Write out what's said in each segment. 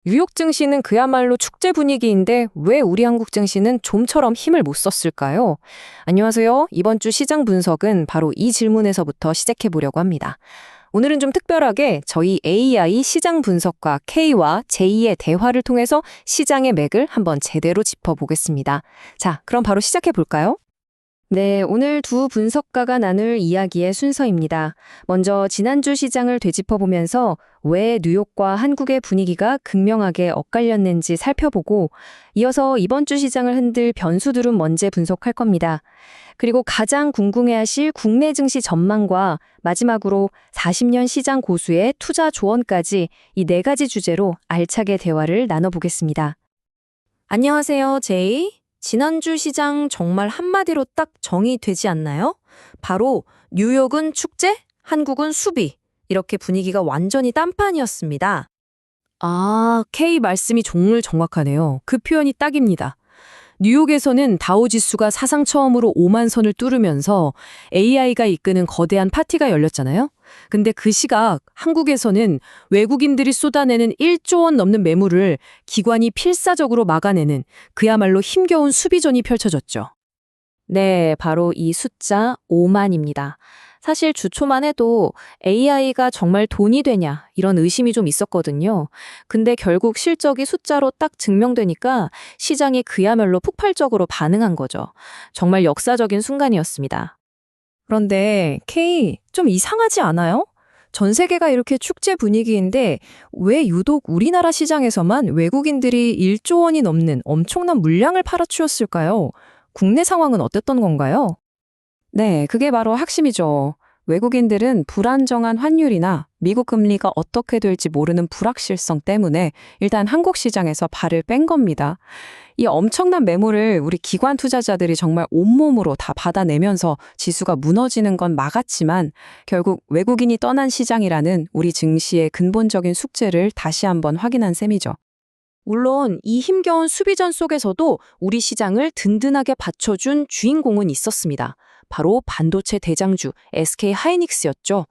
뉴욕 증시는 그야말로 축제 분위기인데 왜 우리 한국 증시는 좀처럼 힘을 못 썼을까요? 안녕하세요. 이번 주 시장 분석은 바로 이 질문에서부터 시작해 보려고 합니다. 오늘은 좀 특별하게 저희 AI 시장 분석가 K와 J의 대화를 통해서 시장의 맥을 한번 제대로 짚어보겠습니다. 자, 그럼 바로 시작해 볼까요? 네, 오늘 두 분석가가 나눌 이야기의 순서입니다. 먼저 지난주 시장을 되짚어보면서 왜 뉴욕과 한국의 분위기가 극명하게 엇갈렸는지 살펴보고 이어서 이번 주 시장을 흔들 변수들은 뭔지 분석할 겁니다. 그리고 가장 궁금해하실 국내 증시 전망과 마지막으로 40년 시장 고수의 투자 조언까지 이 네 가지 주제로 알차게 대화를 나눠보겠습니다. 안녕하세요, 제이. 지난주 시장 정말 한마디로 딱 정의되지 않나요? 바로 뉴욕은 축제, 한국은 수비. 이렇게 분위기가 완전히 딴판이었습니다. 아, K 말씀이 정말 정확하네요. 그 표현이 딱입니다. 뉴욕에서는 다우지수가 사상 처음으로 5만 선을 뚫으면서 AI가 이끄는 거대한 파티가 열렸잖아요. 근데 그 시각 한국에서는 외국인들이 쏟아내는 1조 원 넘는 매물을 기관이 필사적으로 막아내는 그야말로 힘겨운 수비전이 펼쳐졌죠. 네, 바로 이 숫자 5만입니다. 사실 주초만 해도 AI가 정말 돈이 되냐 이런 의심이 좀 있었거든요. 근데 결국 실적이 숫자로 딱 증명되니까 시장이 그야말로 폭발적으로 반응한 거죠. 정말 역사적인 순간이었습니다. 그런데 K, 좀 이상하지 않아요? 전 세계가 이렇게 축제 분위기인데 왜 유독 우리나라 시장에서만 외국인들이 1조 원이 넘는 엄청난 물량을 팔아치웠을까요? 국내 상황은 어땠던 건가요? 네, 그게 바로 핵심이죠. 외국인들은 불안정한 환율이나 미국 금리가 어떻게 될지 모르는 불확실성 때문에 일단 한국 시장에서 발을 뺀 겁니다. 이 엄청난 매물을 우리 기관 투자자들이 정말 온몸으로 다 받아내면서 지수가 무너지는 건 막았지만 결국 외국인이 떠난 시장이라는 우리 증시의 근본적인 숙제를 다시 한번 확인한 셈이죠. 물론 이 힘겨운 수비전 속에서도 우리 시장을 든든하게 받쳐준 주인공은 있었습니다. 바로 반도체 대장주 SK 하이닉스였죠.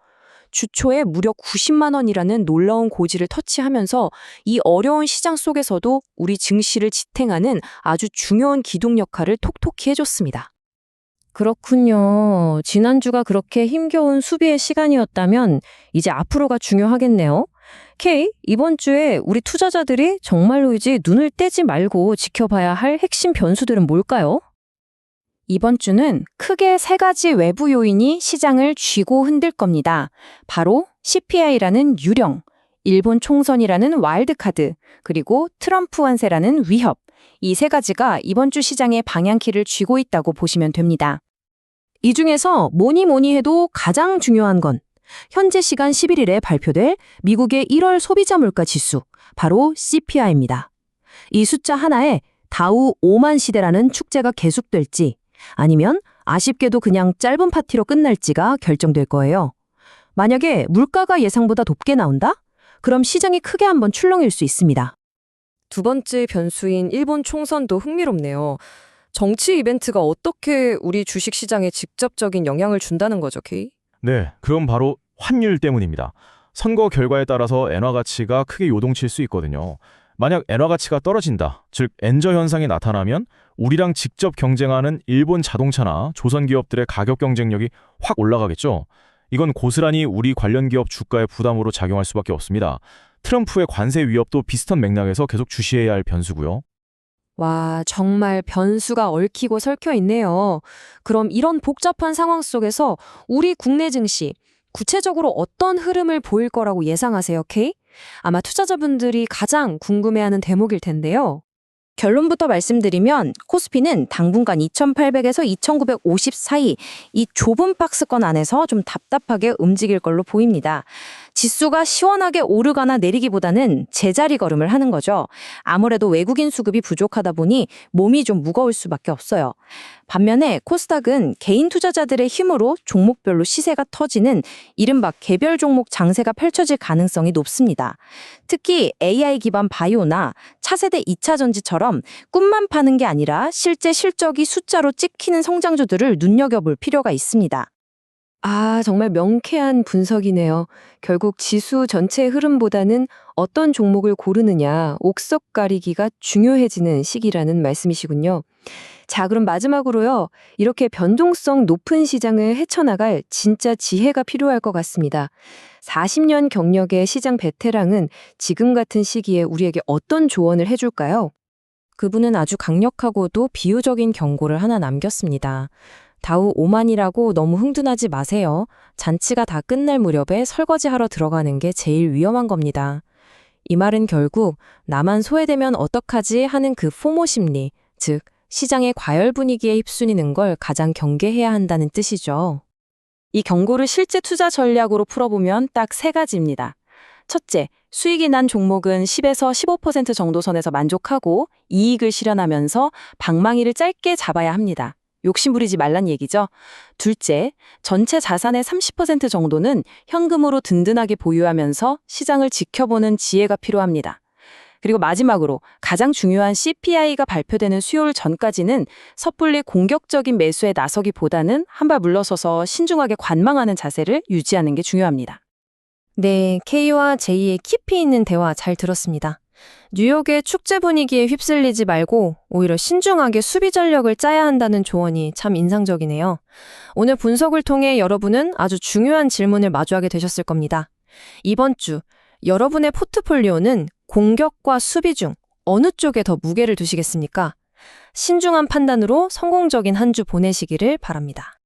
주초에 무려 90만 원이라는 놀라운 고지를 터치하면서 이 어려운 시장 속에서도 우리 증시를 지탱하는 아주 중요한 기둥 역할을 톡톡히 해줬습니다. 그렇군요. 지난주가 그렇게 힘겨운 수비의 시간이었다면 이제 앞으로가 중요하겠네요. K, 이번 주에 우리 투자자들이 정말로 이제 눈을 떼지 말고 지켜봐야 할 핵심 변수들은 뭘까요? 이번 주는 크게 세 가지 외부 요인이 시장을 쥐고 흔들 겁니다. 바로 CPI라는 유령, 일본 총선이라는 와일드카드, 그리고 트럼프 관세라는 위협. 이 세 가지가 이번 주 시장의 방향키를 쥐고 있다고 보시면 됩니다. 이 중에서 뭐니 해도 가장 중요한 건 현재 시간 11일에 발표될 미국의 1월 소비자 물가 지수, 바로 CPI입니다. 이 숫자 하나에 다우 5만 시대라는 축제가 계속될지 아니면 아쉽게도 그냥 짧은 파티로 끝날지가 결정될 거예요. 만약에 물가가 예상보다 높게 나온다? 그럼 시장이 크게 한번 출렁일 수 있습니다. 두 번째 변수인 일본 총선도 흥미롭네요. 정치 이벤트가 어떻게 우리 주식시장에 직접적인 영향을 준다는 거죠, K? 네, 그건 바로 환율 때문입니다. 선거 결과에 따라서 엔화 가치가 크게 요동칠 수 있거든요. 만약 엔화 가치가 떨어진다, 즉 엔저 현상이 나타나면 우리랑 직접 경쟁하는 일본 자동차나 조선 기업들의 가격 경쟁력이 확 올라가겠죠. 이건 고스란히 우리 관련 기업 주가의 부담으로 작용할 수밖에 없습니다. 트럼프의 관세 위협도 비슷한 맥락에서 계속 주시해야 할 변수고요. 와, 정말 변수가 얽히고 설켜 있네요. 그럼 이런 복잡한 상황 속에서 우리 국내 증시, 구체적으로 어떤 흐름을 보일 거라고 예상하세요, K? 아마 투자자분들이 가장 궁금해하는 대목일 텐데요. 결론부터 말씀드리면 코스피는 당분간 2800에서 2950 사이 이 좁은 박스권 안에서 좀 답답하게 움직일 걸로 보입니다. 지수가 시원하게 오르거나 내리기보다는 제자리 걸음을 하는 거죠. 아무래도 외국인 수급이 부족하다 보니 몸이 좀 무거울 수밖에 없어요. 반면에 코스닥은 개인 투자자들의 힘으로 종목별로 시세가 터지는 이른바 개별 종목 장세가 펼쳐질 가능성이 높습니다. 특히 AI 기반 바이오나 차세대 2차 전지처럼 꿈만 파는 게 아니라 실제 실적이 숫자로 찍히는 성장주들을 눈여겨볼 필요가 있습니다. 아, 정말 명쾌한 분석이네요. 결국 지수 전체의 흐름보다는 어떤 종목을 고르느냐, 옥석 가리기가 중요해지는 시기라는 말씀이시군요. 자, 그럼 마지막으로요. 이렇게 변동성 높은 시장을 헤쳐나갈 진짜 지혜가 필요할 것 같습니다. 40년 경력의 시장 베테랑은 지금 같은 시기에 우리에게 어떤 조언을 해줄까요? 그분은 아주 강력하고도 비유적인 경고를 하나 남겼습니다. 다우 오만이라고 너무 흥분하지 마세요. 잔치가 다 끝날 무렵에 설거지하러 들어가는 게 제일 위험한 겁니다. 이 말은 결국 나만 소외되면 어떡하지 하는 그 포모 심리, 즉 시장의 과열 분위기에 휩쓸리는 걸 가장 경계해야 한다는 뜻이죠. 이 경고를 실제 투자 전략으로 풀어보면 딱 세 가지입니다. 첫째, 수익이 난 종목은 10에서 15% 정도 선에서 만족하고 이익을 실현하면서 방망이를 짧게 잡아야 합니다. 욕심 부리지 말란 얘기죠. 둘째, 전체 자산의 30% 정도는 현금으로 든든하게 보유하면서 시장을 지켜보는 지혜가 필요합니다. 그리고 마지막으로 가장 중요한 CPI가 발표되는 수요일 전까지는 섣불리 공격적인 매수에 나서기보다는 한 발 물러서서 신중하게 관망하는 자세를 유지하는 게 중요합니다. 네, K와 J의 깊이 있는 대화 잘 들었습니다. 뉴욕의 축제 분위기에 휩쓸리지 말고 오히려 신중하게 수비 전력을 짜야 한다는 조언이 참 인상적이네요. 오늘 분석을 통해 여러분은 아주 중요한 질문을 마주하게 되셨을 겁니다. 이번 주 여러분의 포트폴리오는 공격과 수비 중 어느 쪽에 더 무게를 두시겠습니까? 신중한 판단으로 성공적인 한 주 보내시기를 바랍니다.